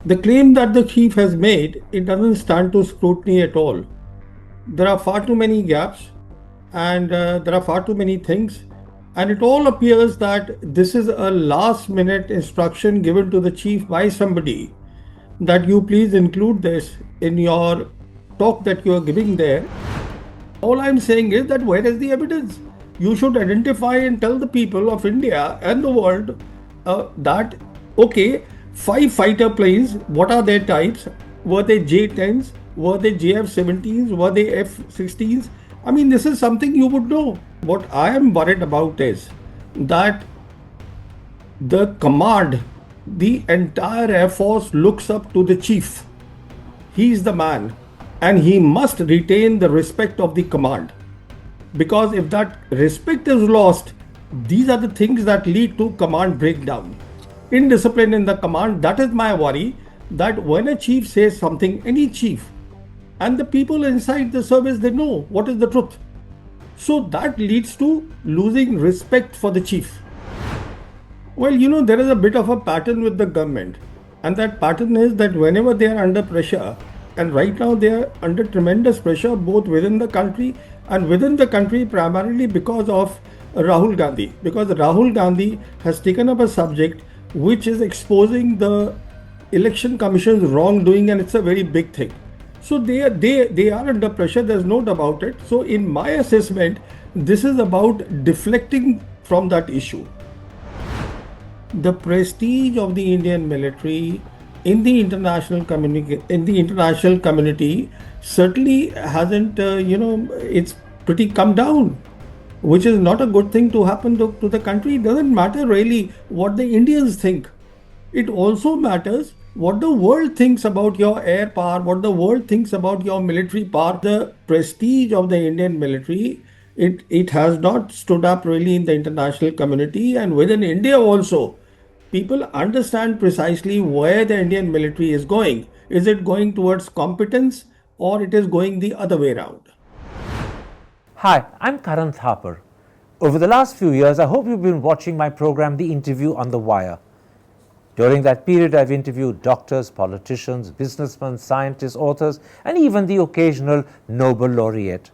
The claim that the chief has made, it doesn't stand to scrutiny at all. There are far too many gaps and there are far too many things. And it all appears that this is a last minute instruction given to the chief by somebody that you please include this in your talk that you are giving there. All I'm saying is that where is the evidence? You should identify and tell the people of India and the world that, okay, five fighter planes, what are their types? Were they J-10s? Were they JF-17s? Were they F-16s? I mean, this is something you would know. What I am worried about is that the command, the entire Air Force looks up to the chief. He is the man and he must retain the respect of the command. Because if that respect is lost, these are the things that lead to command breakdown. Indiscipline in the command, that is my worry, that when a chief says something, any chief, and the people inside the service, they know what is the truth. So that leads to losing respect for the chief. Well, there is a bit of a pattern with the government, and that pattern is that whenever they are under pressure, and right now they are under tremendous pressure both within the country and within the country primarily because of Rahul Gandhi. Because Rahul Gandhi has taken up a subject which is exposing the election commission's wrongdoing, and it's a very big thing. So they are under pressure, there's no doubt about it. So in my assessment, this is about deflecting from that issue. The prestige of the Indian military in the international community certainly hasn't, it's pretty come down, which is not a good thing to happen to the country. It doesn't matter really what the Indians think. It also matters what the world thinks about your air power, what the world thinks about your military power. The prestige of the Indian military, it has not stood up really in the international community, and within India also. People understand precisely where the Indian military is going. Is it going towards competence or it is going the other way around? Hi, I'm Karan Thapar. Over the last few years, I hope you've been watching my program, The Interview on the Wire. During that period, I've interviewed doctors, politicians, businessmen, scientists, authors, and even the occasional Nobel laureate.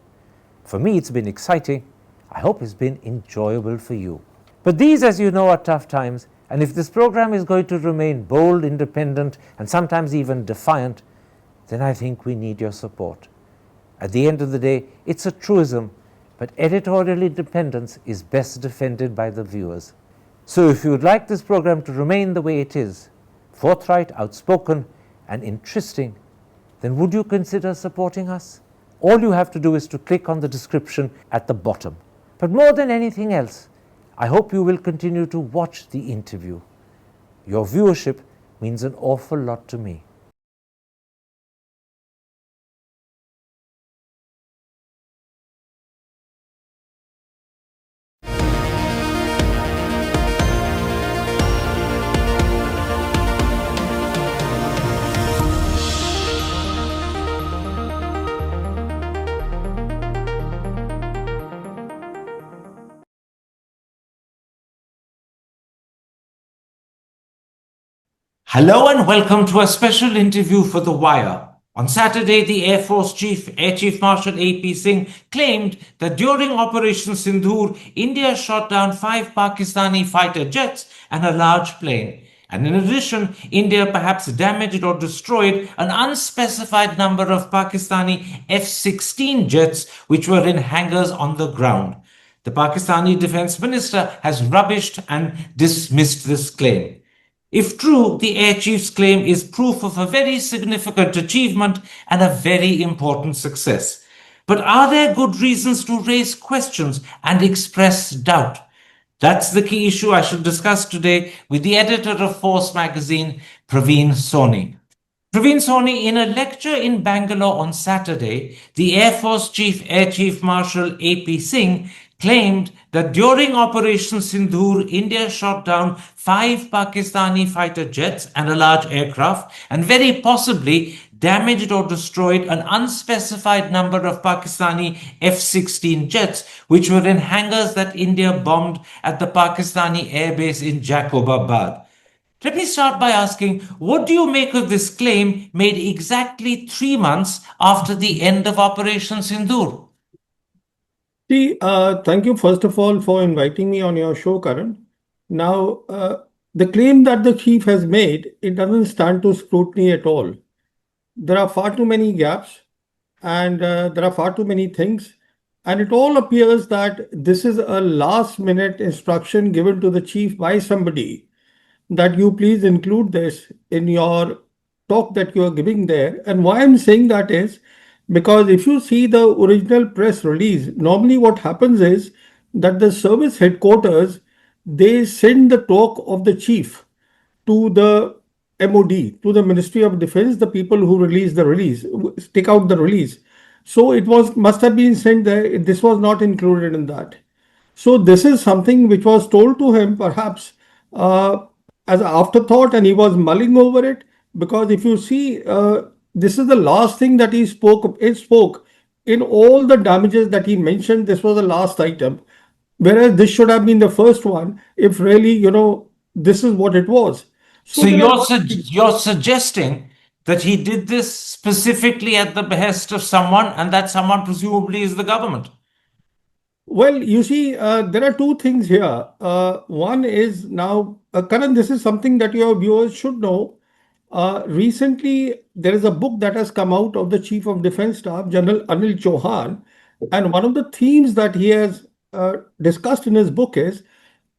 For me, it's been exciting. I hope it's been enjoyable for you. But these, as you know, are tough times, and if this program is going to remain bold, independent, and sometimes even defiant, then I think we need your support. At the end of the day, it's a truism, but editorial independence is best defended by the viewers. So if you would like this program to remain the way it is, forthright, outspoken, and interesting, then would you consider supporting us? All you have to do is to click on the description at the bottom. But more than anything else, I hope you will continue to watch The Interview. Your viewership means an awful lot to me. Hello and welcome to a special interview for The Wire. On Saturday, the Air Force Chief, Air Chief Marshal A.P. Singh, claimed that during Operation Sindoor, India shot down 5 Pakistani fighter jets and a large plane. And in addition, India perhaps damaged or destroyed an unspecified number of Pakistani F-16 jets which were in hangars on the ground. The Pakistani Defence Minister has rubbished and dismissed this claim. If true, the Air Chief's claim is proof of a very significant achievement and a very important success. But are there good reasons to raise questions and express doubt? That's the key issue I shall discuss today with the editor of Force magazine, Pravin Sawhney. Pravin Sawhney, in a lecture in Bangalore on Saturday, the Air Force Chief, Air Chief Marshal A.P. Singh, claimed that during Operation Sindoor, India shot down 5 Pakistani fighter jets and a large aircraft, and very possibly damaged or destroyed an unspecified number of Pakistani F-16 jets, which were in hangars that India bombed at the Pakistani airbase in Jacobabad. Let me start by asking, what do you make of this claim made exactly 3 months after the end of Operation Sindoor? See, thank you first of all for inviting me on your show, Karan. Now, the claim that the chief has made, it doesn't stand to scrutiny at all. There are far too many gaps, and there are far too many things, and it all appears that this is a last minute instruction given to the chief by somebody, that you please include this in your talk that you are giving there. And why I'm saying that is because if you see the original press release, normally what happens is that the service headquarters, they send the talk of the chief to the MOD, to the Ministry of Defense, the people who release the release, take out the release. So it was must have been sent there. This was not included in that. So this is something which was told to him perhaps uh, as an afterthought, and he was mulling over it. Because if you see, this is the last thing that he spoke. He spoke in all the damages that he mentioned. This was the last item, whereas this should have been the first one. If really, this is what it was. So So there are. you're suggesting that he did this specifically at the behest of someone, and that someone presumably is the government. Well, you see, there are two things here. One is now, Karan, this is something that your viewers should know. Recently, there is a book that has come out of the Chief of Defense Staff, General Anil Chauhan, and one of the themes that he has discussed in his book is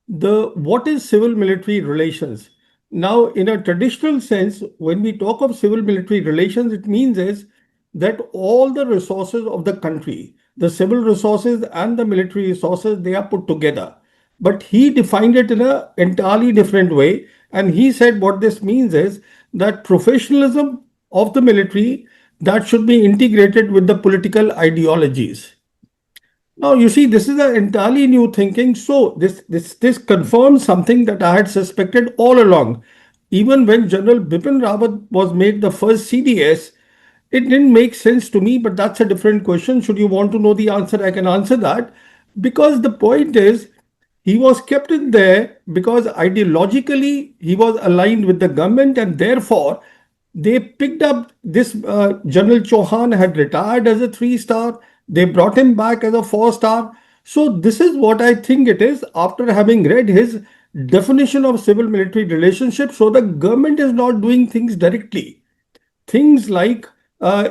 the what is civil military relations. Now, in a traditional sense, when we talk of civil military relations, it means is that all the resources of the country, the civil resources and the military resources, they are put together. But he defined it in an entirely different way. And he said what this means is that professionalism of the military, that should be integrated with the political ideologies. Now, you see, this is an entirely new thinking. So this confirms something that I had suspected all along. Even when General Bipin Rawat was made the first CDS, it didn't make sense to me, but that's a different question. Should you want to know the answer, I can answer that. Because the point is, he was kept in there because ideologically he was aligned with the government, and therefore they picked up this. General Chauhan had retired as a 3 star. They brought him back as a 4 star. So this is what I think it is after having read his definition of civil military relationship. So the government is not doing things directly. Things like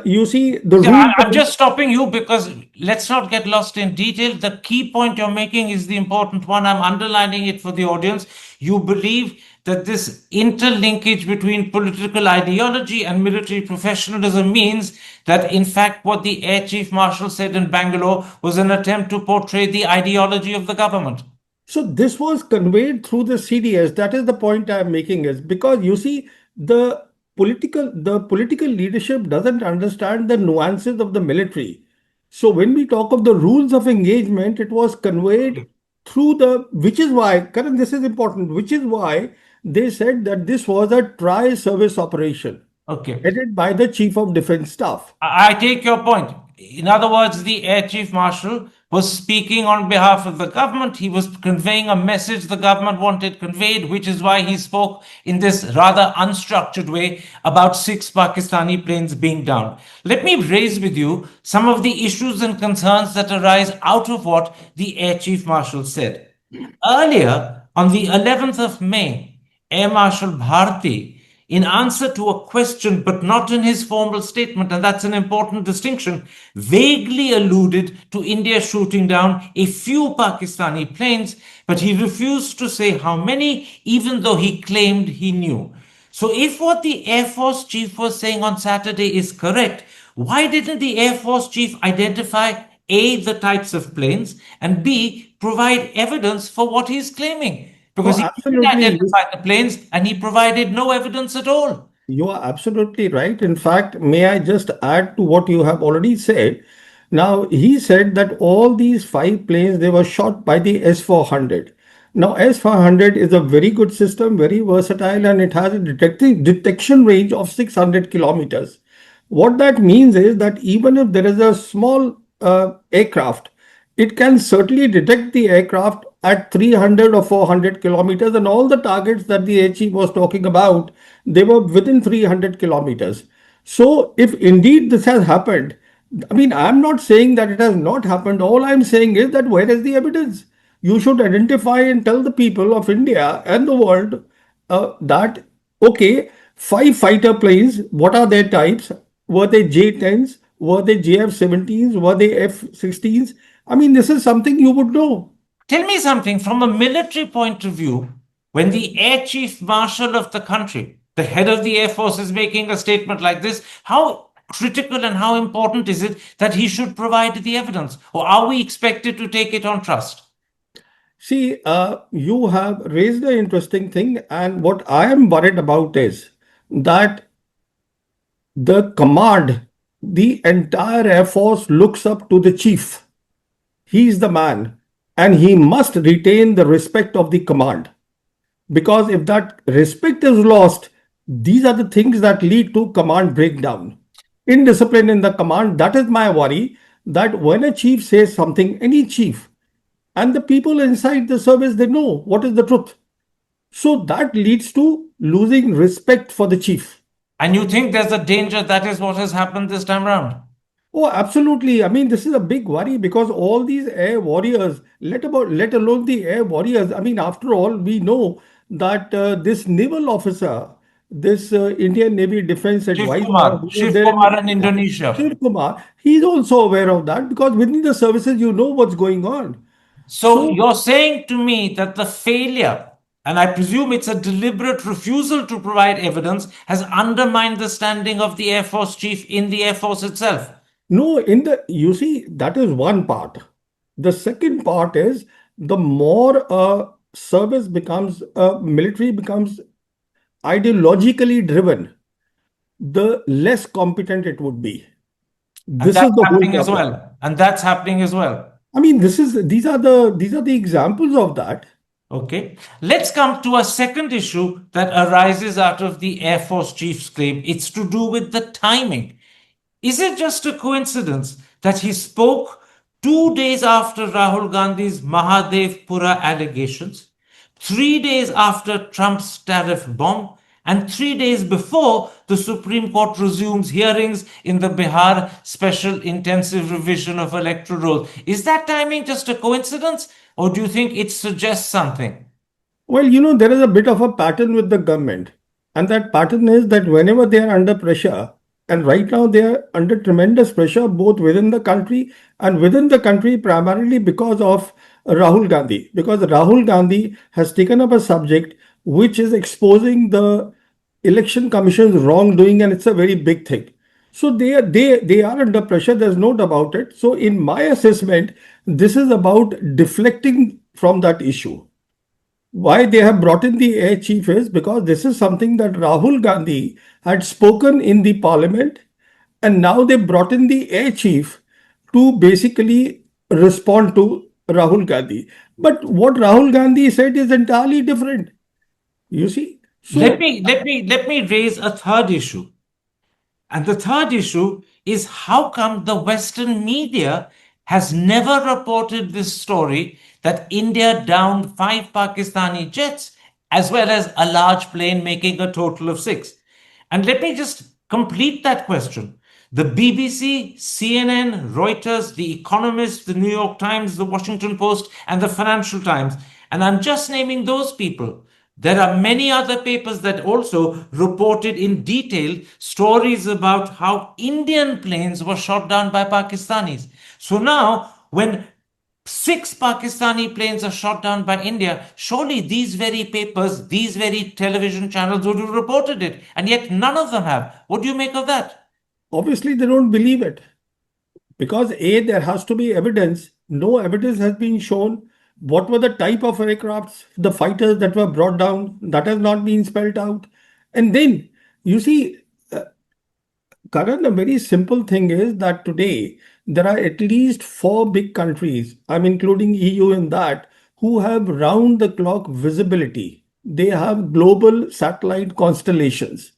you see the See, rules. I'm just stopping you because let's not get lost in detail. The key point you're making is the important one. I'm underlining it for the audience. You believe that this interlinkage between political ideology and military professionalism means that, in fact, what the Air Chief Marshal said in Bangalore was an attempt to portray the ideology of the government. So this was conveyed through the CDS. That is the point I am making is because you see the political leadership doesn't understand the nuances of the military. So when we talk of the rules of engagement, it was conveyed through the, which is why, Karan, this is important, which is why they said that this was a tri-service operation Okay. headed by the Chief of Defense Staff. I take your point. In other words, the Air Chief Marshal was speaking on behalf of the government. He was conveying a message the government wanted conveyed, which is why he spoke in this rather unstructured way about 6 Pakistani planes being down. Let me raise with you some of the issues and concerns that arise out of what the Air Chief Marshal said. Earlier, on the 11th of May, Air Marshal Bharti, in answer to a question, but not in his formal statement, and that's an important distinction, vaguely alluded to India shooting down a few Pakistani planes, but he refused to say how many, even though he claimed he knew. So, if what the Air Force chief was saying on Saturday is correct, why didn't the Air Force chief identify A, the types of planes, and B, provide evidence for what he's claiming? No, Because he didn't absolutely. identify the planes and he provided no evidence at all. You are absolutely right. In fact, may I just add to what you have already said? Now, he said that all these 5 planes, they were shot by the S-400. Now, S-400 is a very good system, very versatile, and it has a detection range of 600 kilometers. What that means is that even if there is a small aircraft, It can certainly detect the aircraft at 300 or 400 kilometers, and all the targets that the air chief was talking about, they were within 300 kilometers. So, if indeed this has happened, I mean, I'm not saying that it has not happened. All I'm saying is that where is the evidence? You should identify and tell the people of India and the world that, okay, five fighter planes, what are their types? Were they J-10s? Were they JF-17s? Were they F-16s? I mean, this is something you would know. Tell me something from a military point of view. When the Air Chief Marshal of the country, the head of the Air Force, is making a statement like this, how critical and how important is it that he should provide the evidence? Or are we expected to take it on trust? See, you have raised an interesting thing, and what I am worried about is that the command, the entire Air Force looks up to the chief. He is the man, and he must retain the respect of the command. Because if that respect is lost, these are the things that lead to command breakdown. Indiscipline in the command, that is my worry. That when a chief says something, any chief, and the people inside the service, they know what is the truth. So that leads to losing respect for the chief. And you think there's a danger that is what has happened this time round? Oh, absolutely. I mean, this is a big worry because all these air warriors, let alone the air warriors. I mean, after all, we know that this naval officer, this Indian Navy Defense Advisor, who was Shiv there in Kumar in India, Indonesia. Shiv Kumar, he's also aware of that because within the services, you know what's going on. So So, you're saying to me that the failure, and I presume it's a deliberate refusal to provide evidence, has undermined the standing of the Air Force chief in the Air Force itself. no, you see, that is one part. The second part is the more service becomes, military becomes ideologically driven, the less competent it would be. And This is that's the whole happening as problem. well. And that's happening as well. I mean, these are the examples of that. Okay. Let's come to a second issue that arises out of the Air Force chief's claim. It's to do with the timing. Is it just a coincidence that he spoke 2 days after Rahul Gandhi's Mahadevpura allegations, 3 days after Trump's tariff bomb, and 3 days before the Supreme Court resumes hearings in the Bihar Special Intensive Revision of Electoral Rolls? Is that timing just a coincidence, or do you think it suggests something? Well, you know, there is a bit of a pattern with the government. And that pattern is that whenever they are under pressure, and right now they are under tremendous pressure, both within the country and within the country, primarily because of Rahul Gandhi. Because Rahul Gandhi has taken up a subject which is exposing the election commission's wrongdoing, and it's a very big thing. So they are under pressure, there's no doubt about it. So, in my assessment, this is about deflecting from that issue. Why they have brought in the air chief is because this is something that Rahul Gandhi had spoken in the parliament, and now they brought in the air chief to basically respond to Rahul Gandhi. But what Rahul Gandhi said is entirely different. You see? Let So me let me let me raise a third issue. And the third issue is how come the Western media has never reported this story that India downed five Pakistani jets as well as a large plane, making a total of six? And let me just complete that question. The BBC, CNN, Reuters, The Economist, the New York Times, the Washington Post, and the Financial Times. And I'm just naming those people. There are many other papers that also reported in detail stories about how Indian planes were shot down by Pakistanis. So now, when six Pakistani planes are shot down by India, surely these very papers, these very television channels would have reported it, and yet none of them have. What do you make of that? obviously they don't believe it because A, there has to be evidence. No evidence has been shown. What were the type of aircrafts, the fighters that were brought down? That has not been spelled out. And then you see, Karan, a very simple thing is that today there are at least four big countries, I'm including EU in that, who have round the clock visibility. They have global satellite constellations.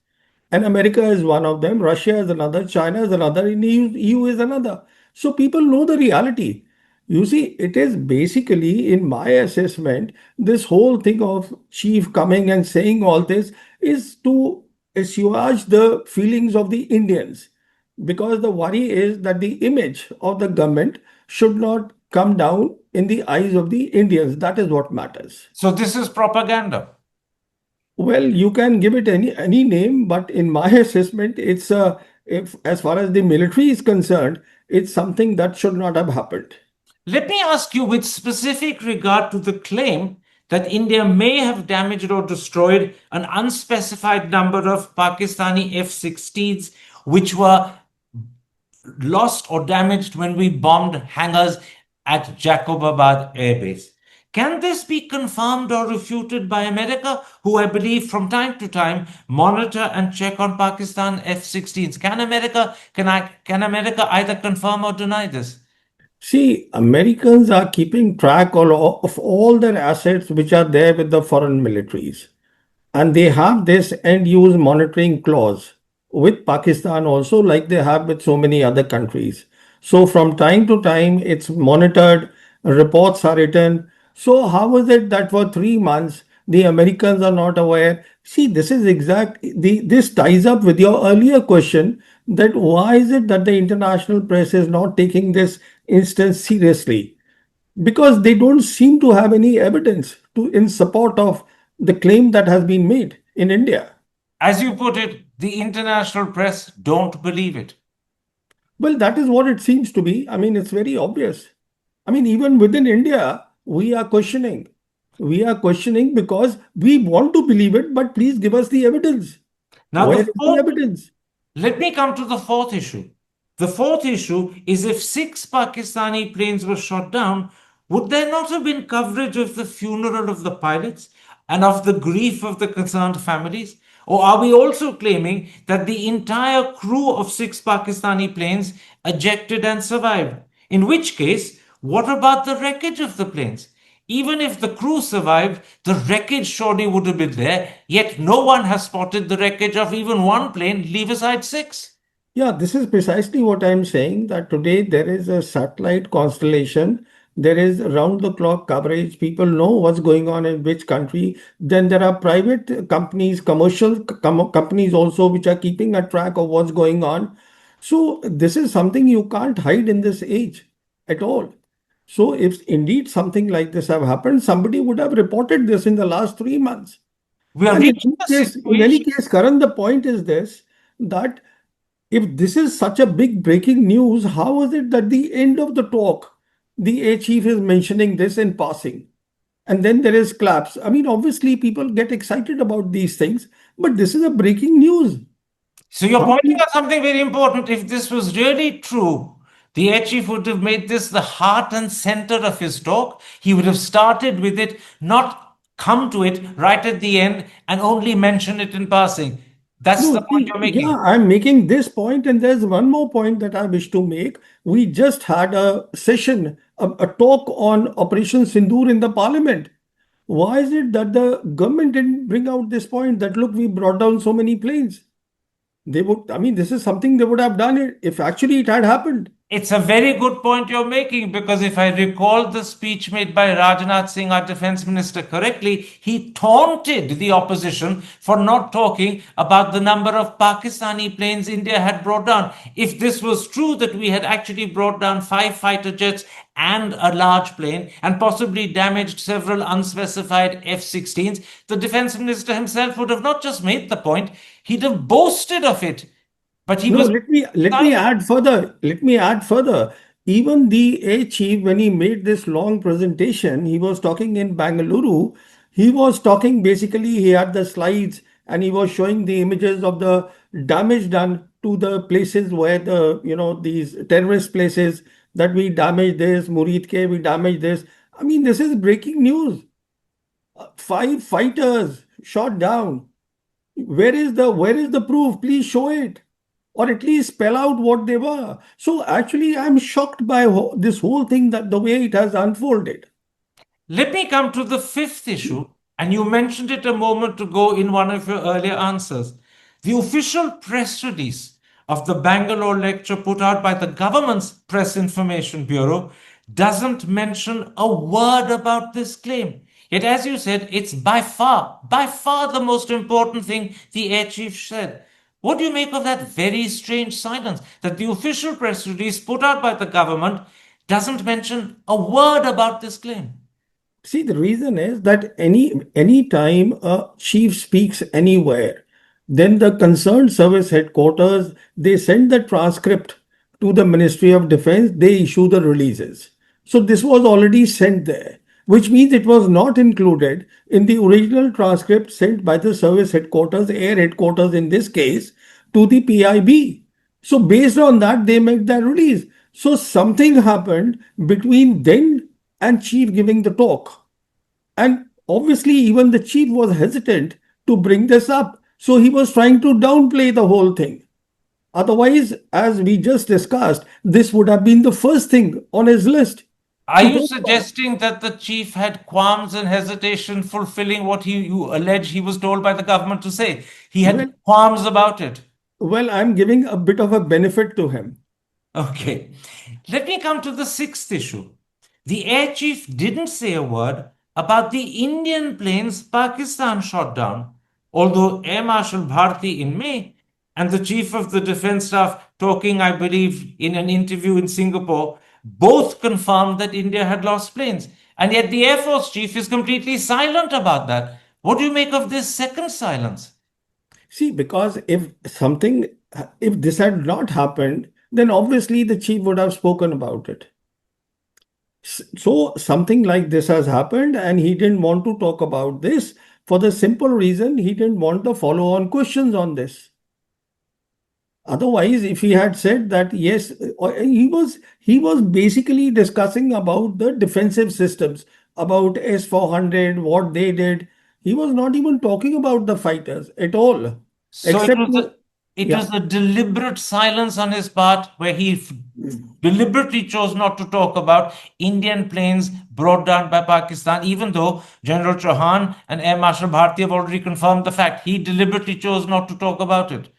And America is one of them, Russia is another, China is another, and EU is another. So people know the reality. You see, it is basically, in my assessment, this whole thing of chief coming and saying all this is to assuage the feelings of the Indians. Because the worry is that the image of the government should not come down in the eyes of the Indians. That is what matters. So this is propaganda. Well, you can give it any name, but in my assessment, it's if as far as the military is concerned, it's something that should not have happened. Let me ask you, with specific regard to the claim that India may have damaged or destroyed an unspecified number of Pakistani F-16s, which were lost or damaged when we bombed hangars at Jacobabad Air Base. Can this be confirmed or refuted by America, who I believe from time to time monitor and check on Pakistan F-16s? Can America either confirm or deny this? See, Americans are keeping track of all their assets which are there with the foreign militaries. And they have this end use monitoring clause with Pakistan also, like they have with so many other countries. So from time to time, it's monitored, reports are written. So how is it that for 3 months the Americans are not aware? See, this is this ties up with your earlier question that why is it that the international press is not taking this instance seriously? Because they don't seem to have any evidence to in support of the claim that has been made in India. As you put it, the international press don't believe it. Well, that is what it seems to be. I mean, it's very obvious. I mean, even within India, we are questioning. We are questioning because we want to believe it, but please give us the evidence. Now, Where is the evidence? let me come to the fourth issue. The fourth issue is, if 6 Pakistani planes were shot down, would there not have been coverage of the funeral of the pilots and of the grief of the concerned families? Or are we also claiming that the entire crew of 6 Pakistani planes ejected and survived? In which case, what about the wreckage of the planes? Even if the crew survived, the wreckage surely would have been there, yet no one has spotted the wreckage of even one plane, leave aside 6. Yeah, this is precisely what I'm saying that today there is a satellite constellation. There is round the clock coverage. People know what's going on in which country. Then there are private companies, commercial companies also, which are keeping a track of what's going on. So, this is something you can't hide in this age at all. So, if indeed something like this have happened, somebody would have reported this in the last 3 months. We are And reaching a in any situation. case, Karan, the point is this that if this is such a big breaking news, how is it that the end of the talk, the air chief is mentioning this in passing? And then there is claps. I mean, obviously, people get excited about these things, but this is a breaking news. So you're How pointing many- out something very important. If this was really true, the air chief would have made this the heart and center of his talk. He would have started with it, not come to it right at the end and only mention it in passing. That's No, the point see, you're yeah, making. I'm making this point, and there's one more point that I wish to make. We just had a session, a talk on Operation Sindoor in the parliament. Why is it that the government didn't bring out this point that look, we brought down so many planes? They would, I mean, this is something they would have done it if actually it had happened. It's a very good point you're making, because if I recall the speech made by Rajnath Singh, our defense minister, correctly, he taunted the opposition for not talking about the number of Pakistani planes India had brought down. If this was true, that we had actually brought down 5 fighter jets and a large plane and possibly damaged several unspecified F-16s, the defense minister himself would have not just made the point, he'd have boasted of it. But he No, was let me silent. add further. Let me add further. Even the air chief, when he made this long presentation, he was talking in Bangalore. He was talking basically, he had the slides and he was showing the images of the damage done to the places where these terrorist places that we damaged this, Murid Ke, we damaged this. I mean, this is breaking news. 5 fighters shot down. Where is the proof? Please show it, or at least spell out what they were. So actually, I'm shocked by this whole thing that the way it has unfolded. Let me come to the fifth issue, and you mentioned it a moment ago in one of your earlier answers. The official press release of the Bangalore lecture put out by the government's Press Information Bureau doesn't mention a word about this claim. Yet, as you said, it's by far the most important thing the air chief said. What do you make of that very strange silence that the official press release put out by the government doesn't mention a word about this claim? See, the reason is that any time a chief speaks anywhere, then the concerned service headquarters they send the transcript to the Ministry of Defense. They issue the releases. So this was already sent there, which means it was not included in the original transcript sent by the service headquarters, air headquarters in this case, to the PIB. So based on that, they make that release. So something happened between then and chief giving the talk. And obviously, even the chief was hesitant to bring this up. So he was trying to downplay the whole thing. Otherwise, as we just discussed, this would have been the first thing on his list Are to you talk about. suggesting that the chief had qualms and hesitation fulfilling what you allege he was told by the government to say? He had Well, qualms about it. well, I'm giving a bit of a benefit to him. Okay. Let me come to the sixth issue. The air chief didn't say a word about the Indian planes Pakistan shot down, although Air Marshal Bharti in May and the chief of the defense staff talking, I believe, in an interview in Singapore, both confirmed that India had lost planes. And yet the Air Force chief is completely silent about that. What do you make of this second silence? See, because if this had not happened, then obviously the chief would have spoken about it. So something like this has happened, and he didn't want to talk about this for the simple reason he didn't want the follow on questions on this. Otherwise, if he had said that yes, he was basically discussing about the defensive systems, about S-400, what they did. He was not even talking about the fighters at all, So except it yeah. was a deliberate silence on his part where deliberately chose not to talk about Indian planes brought down by Pakistan, even though General Chauhan and Air Marshal Bharti have already confirmed the fact. He deliberately chose not to talk about it.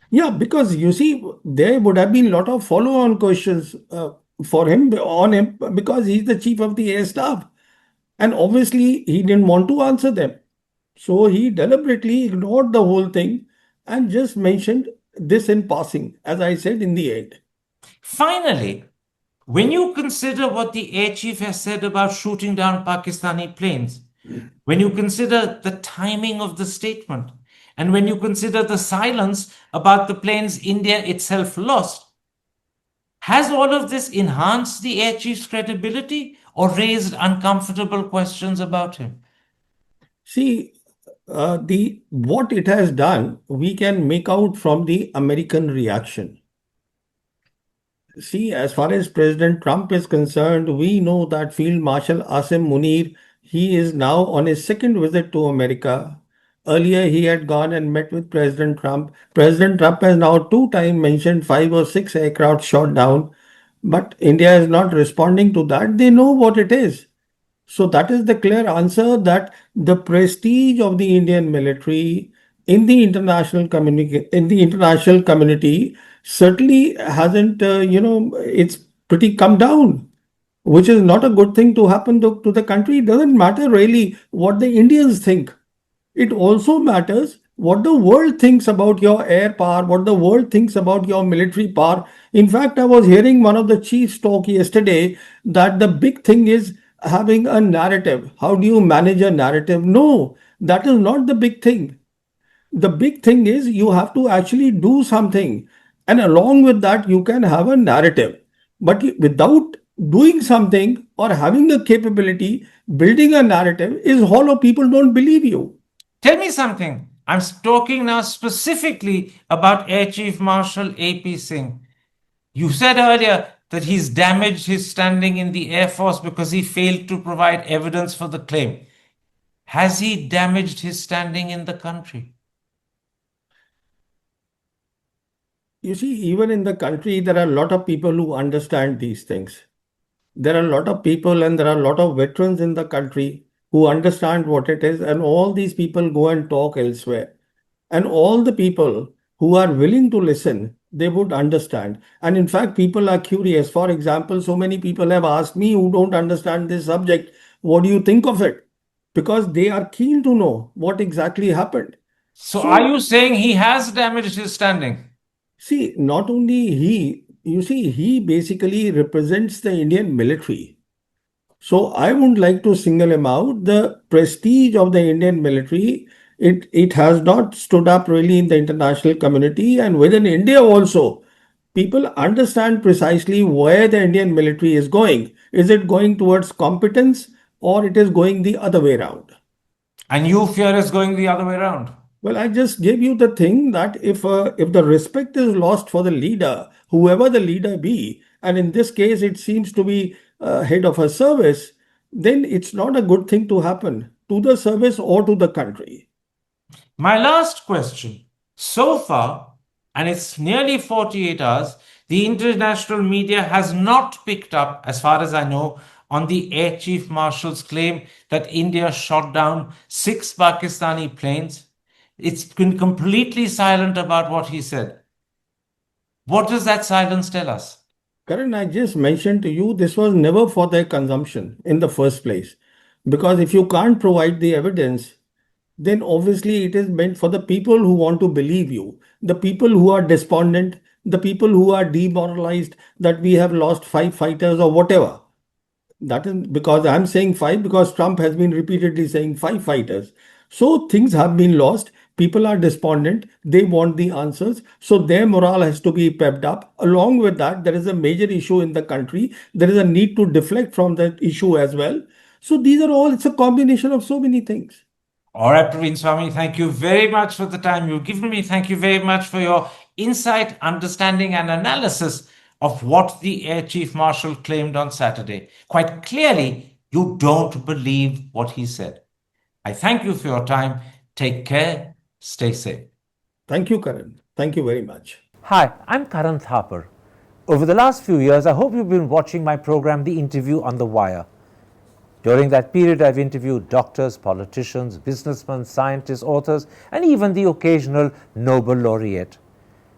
Yeah, because you see, there would have been a lot of follow-on questions for him on him because he's the chief of the air staff, and obviously he didn't want to answer them. So he deliberately ignored the whole thing and just mentioned this in passing, as I said in the end. Finally, when you consider what the air chief has said about shooting down Pakistani planes, when you consider the timing of the statement, and when you consider the silence about the planes India itself lost, has all of this enhanced the air chief's credibility or raised uncomfortable questions about him? See, the what it has done, we can make out from the American reaction. See, as far as President Trump is concerned, we know that Field Marshal Asim Munir, he is now on his second visit to America. Earlier, he had gone and met with President Trump. President Trump has now two times mentioned five or six aircraft shot down, but India is not responding to that. They know what it is. So that is the clear answer that the prestige of the Indian military in the international community certainly hasn't it's pretty come down, which is not a good thing to happen to the country. It doesn't matter really what the Indians think. It also matters what the world thinks about your air power, what the world thinks about your military power. In fact, I was hearing one of the chiefs talk yesterday that the big thing is having a narrative. How do you manage a narrative? No, that is not the big thing. The big thing is you have to actually do something. And along with that, you can have a narrative. But without doing something or having a capability, building a narrative is hollow. People don't believe you. Tell me something. I'm talking now specifically about Air Chief Marshal A.P. Singh. You said earlier that he's damaged his standing in the Air Force because he failed to provide evidence for the claim. Has he damaged his standing in the country? You see, even in the country, there are a lot of people who understand these things. There are a lot of people and there are a lot of veterans in the country who understand what it is, and all these people go and talk elsewhere. And all the people who are willing to listen, they would understand. And in fact, people are curious. For example, so many people have asked me who don't understand this subject, what do you think of it? Because they are keen to know what exactly happened. So are So, you saying he has damaged his standing? see, not only he, you see, he basically represents the Indian military. So I would like to single him out. The prestige of the Indian military, it has not stood up really in the international community and within India also. People understand precisely where the Indian military is going. Is it going towards competence or it is going the other way around? And you fear it's going the other way around? Well, I just gave you the thing that if the respect is lost for the leader, whoever the leader be, and in this case it seems to be head of a service, then it's not a good thing to happen to the service or to the country. My last question. So far, and it's nearly 48 hours, the international media has not picked up, as far as I know, on the Air Chief Marshal's claim that India shot down 6 Pakistani planes. It's been completely silent about what he said. What does that silence tell us? Karan, I just mentioned to you this was never for their consumption in the first place. Because if you can't provide the evidence, then obviously it is meant for the people who want to believe you, the people who are despondent, the people who are demoralized that we have lost 5 fighters or whatever. That is because I'm saying five because Trump has been repeatedly saying 5 fighters. So things have been lost. People are despondent. They want the answers. So their morale has to be pepped up. Along with that, there is a major issue in the country. There is a need to deflect from that issue as well. So these are all, it's a combination of so many things. All right, Pravin Swami, thank you very much for the time you've given me. Thank you very much for your insight, understanding, and analysis of what the Air Chief Marshal claimed on Saturday. Quite clearly, you don't believe what he said. I thank you for your time. Take care. Stay safe. Thank you, Karan. Thank you very much. Hi, I'm Karan Thapar. Over the last few years, I hope you've been watching my program, The Interview on the Wire. During that period, I've interviewed doctors, politicians, businessmen, scientists, authors, and even the occasional Nobel laureate.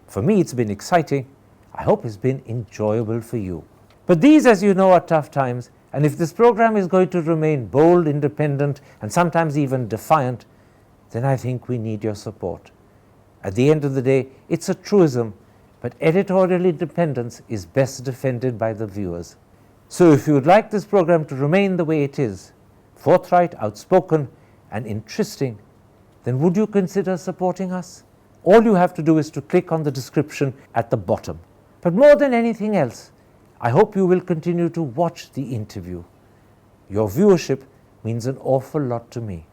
For me, it's been exciting. I hope it's been enjoyable for you. But these, as you know, are tough times, and if this program is going to remain bold, independent, and sometimes even defiant, then I think we need your support. At the end of the day, it's a truism, but editorial independence is best defended by the viewers. So if you would like this program to remain the way it is, forthright, outspoken, and interesting, then would you consider supporting us? All you have to do is to click on the description at the bottom. But more than anything else, I hope you will continue to watch the interview. Your viewership means an awful lot to me.